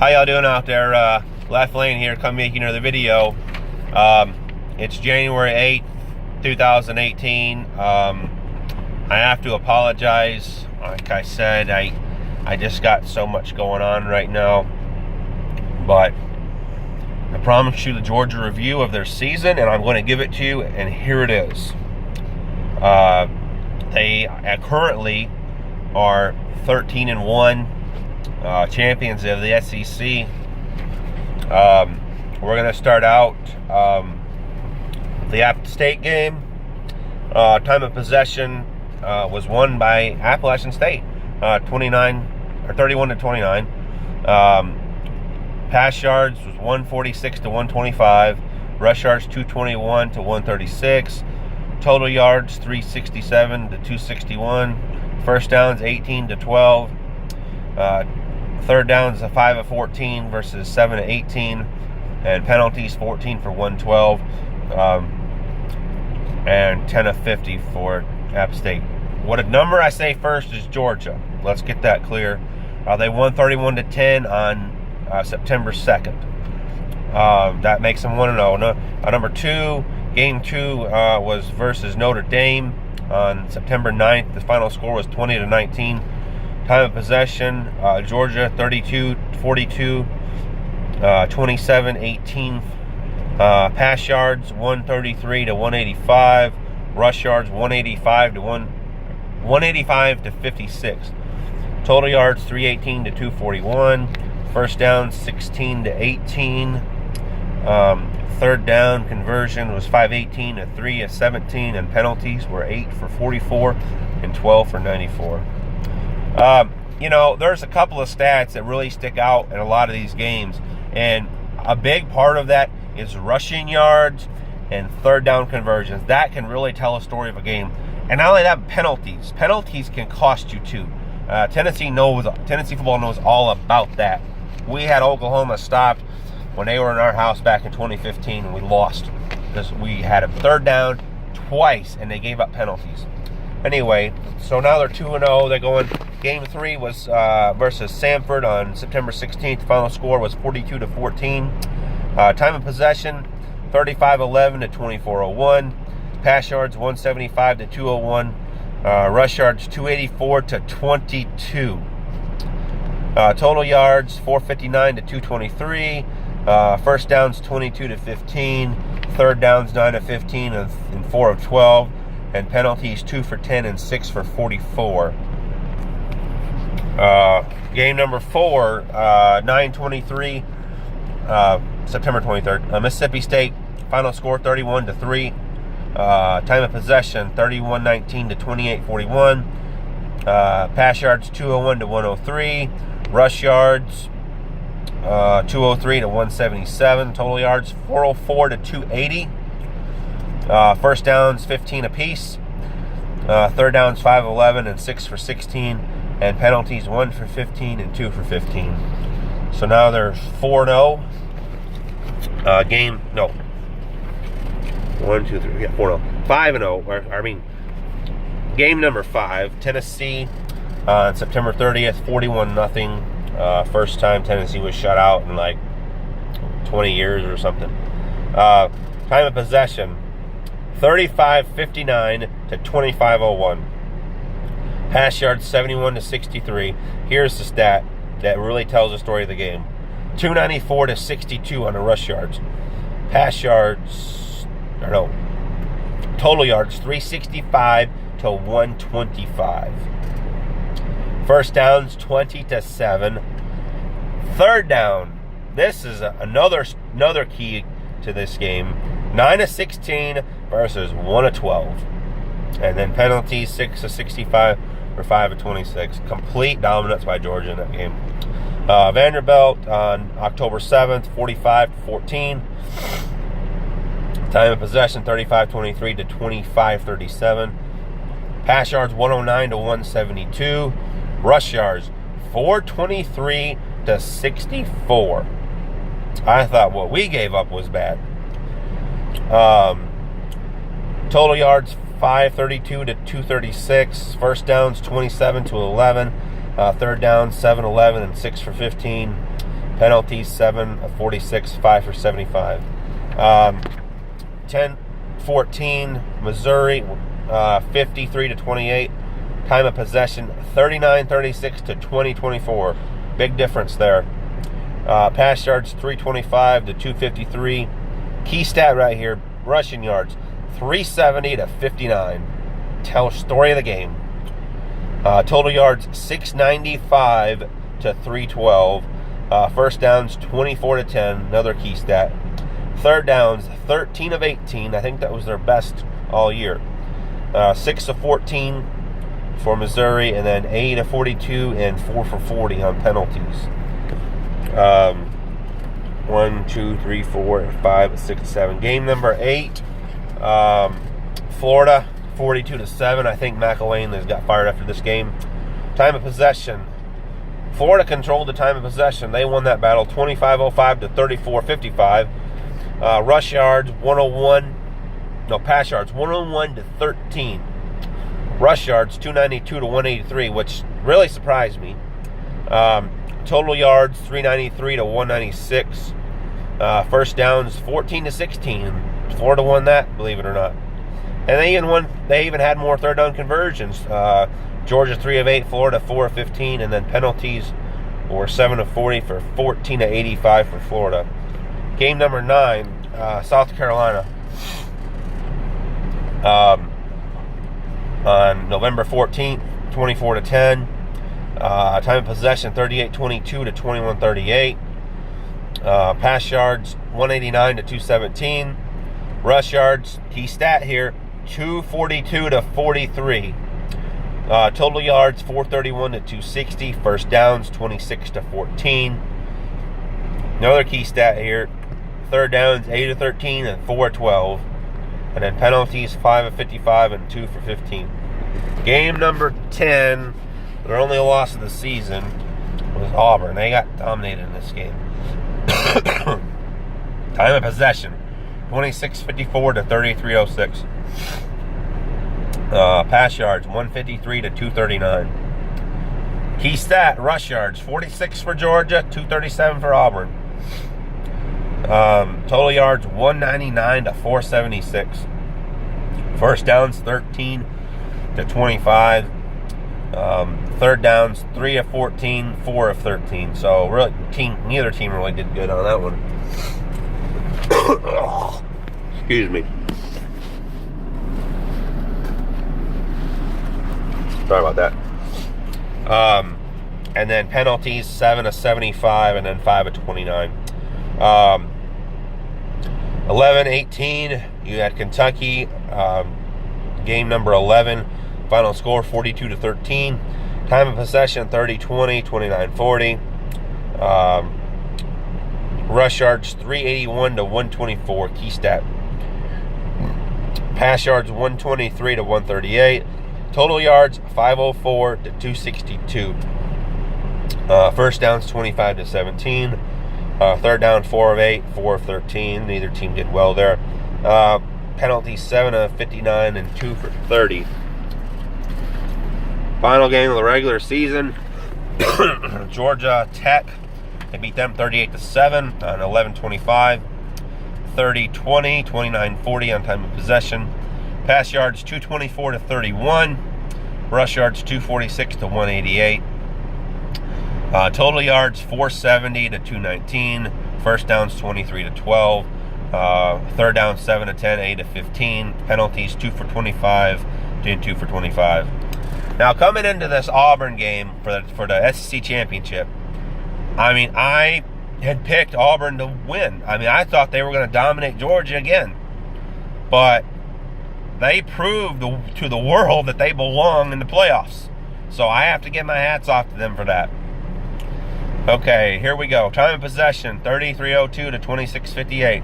How y'all doing out there? Left Lane here, come making another video. It's January 8th, 2018. I have to apologize. Like I said, I just got so much going on right now. But I promised you the Georgia review of their season, and I'm going to give it to you, and here it is. They currently are 13-1. Champions of the SEC. We're going to start out the App State game. Time of possession was won by Appalachian State, 31-29. Pass yards was 146 to 125. Rush yards 221 to 136. Total yards 367 to 261. First downs 18 to 12. Third downs 5 of 14 versus 7 of 18, and penalties 14 for 112, and 10 of 50 for App State. What a number I say first is Georgia. Let's get that clear. They won 31-10 on September 2nd. That makes them 1-0. Number two, game two was versus Notre Dame on September 9th. The final score was 20-19. Time of possession, Georgia 32-42, 27-18. Pass yards 133 to 185. Rush yards 185 to 56. Total yards 318 to 241. First down 16 to 18. Third down conversion was 518 to 3 of 17, and penalties were 8 for 44 and 12 for 94. There's a couple of stats that really stick out in a lot of these games, and a big part of that is rushing yards and third down conversions. That can really tell a story of a game. And not only that, penalties. Penalties can cost you too. Tennessee football knows all about that. We had Oklahoma stopped when they were in our house back in 2015, and we lost because we had a third down twice, and they gave up penalties. Anyway, so now they're 2-0. They're going. Game 3 was versus Samford on September 16th. The final score was 42-14. Time of possession, 35-11 to 24-01. Pass yards, 175 to 201. Rush yards, 284 to 22. Total yards, 459 to 223. First downs, 22 to 15. Third downs, 9 of 15 and 4 of 12. And penalties 2 for 10 and 6 for 44. Game number 4, 9/23, September 23rd. Mississippi State, final score 31-3. Time of possession 31-19 to 28-41. Pass yards 201 to 103. Rush yards 203 to 177. Total yards 404 to 280. First downs 15 apiece. Third downs 5 of 11 and 6 for 16, and penalties 1 for 15 and 2 for 15. So now they're 4-0. 4-0. 5-0. Game number 5, Tennessee on September 30th, 41-0. First time Tennessee was shut out in like 20 years or something. Time of possession, 35-59 to 25-01. Pass yards 71 to 63. Here's the stat that really tells the story of the game. 294 to 62 on the rush yards. Total yards 365 to 125. First downs 20 to 7. Third down. This is another key to this game. 9 of 16 versus 1 of 12. And then penalties 6 of 65 or 5 of 26. Complete dominance by Georgia in that game. Vanderbilt on October 7th, 45-14. Time of possession 35-23 to 25-37. Pass yards 109 to 172. Rush yards 423 to 64. I thought what we gave up was bad. Total yards 532 to 236. First downs 27 to 11. Third down 7-11 and 6 for 15. Penalties, 7 of 46, 5 for 75. 10-14, Missouri, 53-28. Time of possession, 39-36 to 20-24. Big difference there. Pass yards, 325 to 253. Key stat right here, rushing yards, 370 to 59. Tell story of the game. Total yards, 695 to 312. First downs, 24 to 10. Another key stat. Third downs, 13 of 18. I think that was their best all year. 6 of 14 for Missouri, and then 8 of 42 and 4 for 40 on penalties. 1, 2, 3, 4, 5, 6, 7. Game number 8. Florida, 42 to 7. I think McElwain has got fired after this game. Time of possession. Florida controlled the time of possession. They won that battle, 25-05 to 34-55. Rush yards, 101. No, pass yards, 101 to 13. Rush yards, 292 to 183, which really surprised me. Total yards, 393 to 196. First downs, 14 to 16. Florida won that, believe it or not. And they even had more third down conversions. Georgia 3 of 8, Florida 4 of 15, and then penalties were 7 of 40 for 14 to 85 for Florida. Game number 9, South Carolina. On November 14th, 24 to 10. Time of possession, 38-22 to 21-38. Pass yards, 189 to 217. Rush yards, key stat here, 242 to 43. Total yards, 431 to 260. First downs, 26 to 14. Another key stat here, third downs, 8 of 13 and 4 of 12. And then penalties, 5 of 55 and 2 for 15. Game number 10, their only loss of the season, was Auburn. They got dominated in this game. Time of possession, 26-54 to 33-06. Pass yards, 153 to 239. Key stat, rush yards, 46 for Georgia, 237 for Auburn. Total yards, 199 to 476. First downs, 13 to 25. Third downs, 3 of 14, 4 of 13. So really, neither team really did good on that one. Excuse me. Sorry about that. And then penalties, 7 of 75, and then 5 of 29. 11-18, you had Kentucky, game number 11, final score 42 to 13. Time of possession, 30-20, 29-40. Rush yards, 381 to 124, key stat. Pass yards, 123 to 138. Total yards, 504 to 262. First downs, 25 to 17. Third down, 4 of 8, 4 of 13. Neither team did well there. Penalties, 7 of 59 and 2 for 30. Final game of the regular season, Georgia Tech. They beat them 38-7 on 11-25. 30-20, 29-40 on time of possession. Pass yards, 224 to 31. Rush yards, 246 to 188. Total yards, 470 to 219. First downs, 23 to 12. Third down, 7 to 10, 8 to 15. Penalties, 2 for 25, 2 for 25. Now, coming into this Auburn game for the SEC championship, I mean, I had picked Auburn to win. I mean, I thought they were going to dominate Georgia again. But they proved to the world that they belong in the playoffs. So I have to give my hats off to them for that. Okay, here we go. Time of possession, 33-02 to 26-58.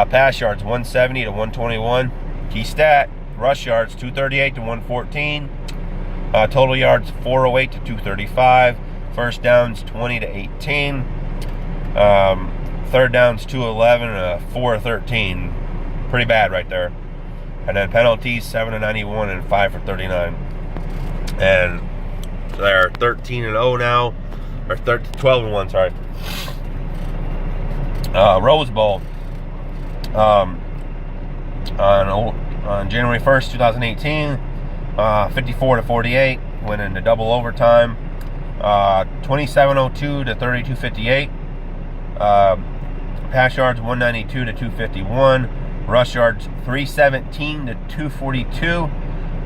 Pass yards, 170 to 121. Key stat, rush yards, 238 to 114. Total yards, 408 to 235. First downs, 20 to 18. Third downs, 211, 4 of 13. Pretty bad right there. And then penalties, 7 to 91 and 5 for 39. And they're 13-0 now. Or 12-1, sorry. Rose Bowl on January 1st, 2018. 54-48, went into double overtime. 27:02 to 32:58. Pass yards 192 to 251. Rush yards 317 to 242.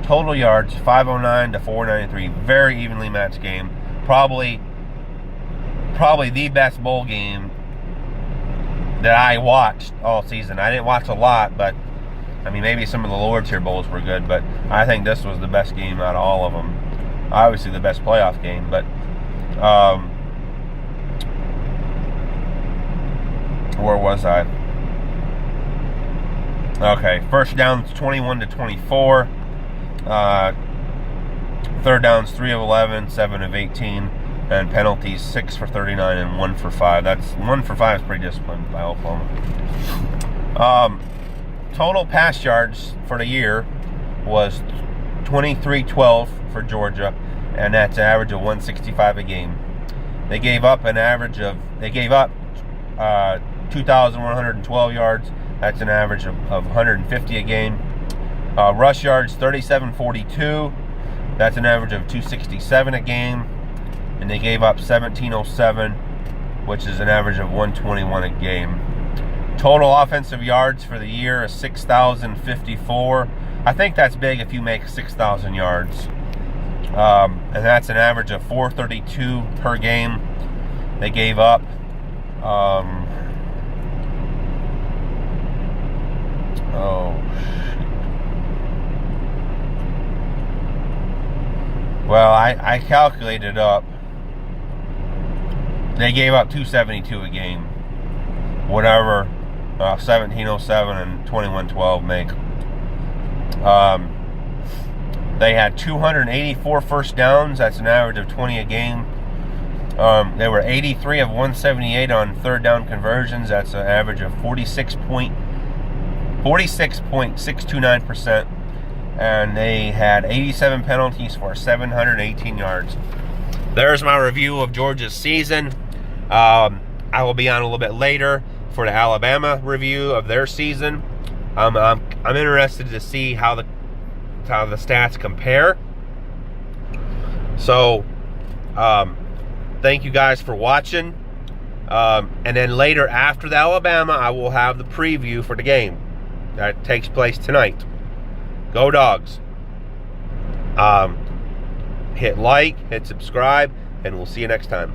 Total yards 509 to 493. Very evenly matched game. Probably the best bowl game that I watched all season. I didn't watch a lot, but I mean, maybe some of the lower tier bowls were good, but I think this was the best game out of all of them. Obviously the best playoff game, but where was I? Okay, first downs 21 to 24. Third downs 3 of 11, 7 of 18, and penalties 6 for 39 and 1 for 5. That's 1 for 5 is pretty disciplined by Oklahoma. Total pass yards for the year was 2312 for Georgia, and that's an average of 165 a game. They gave up 2,112 yards. That's an average of 150 a game. Rush yards 3742. That's an average of 267 a game. And they gave up 1707, which is an average of 121 a game. Total offensive yards for the year is 6,054. I think that's big if you make 6,000 yards. And that's an average of 432 per game. They gave up well, I calculated up. They gave up 272 a game. Whatever 1707 and 2112 make. They had 284 first downs. That's an average of 20 a game. They were 83 of 178 on third down conversions. That's an average of 46.629%. And they had 87 penalties for 718 yards. There's my review of Georgia's season. I will be on a little bit later for the Alabama review of their season. I'm interested to see how the stats compare. So, thank you guys for watching. And then later after the Alabama, I will have the preview for the game that takes place tonight. Go Dogs. Hit like, hit subscribe, and we'll see you next time.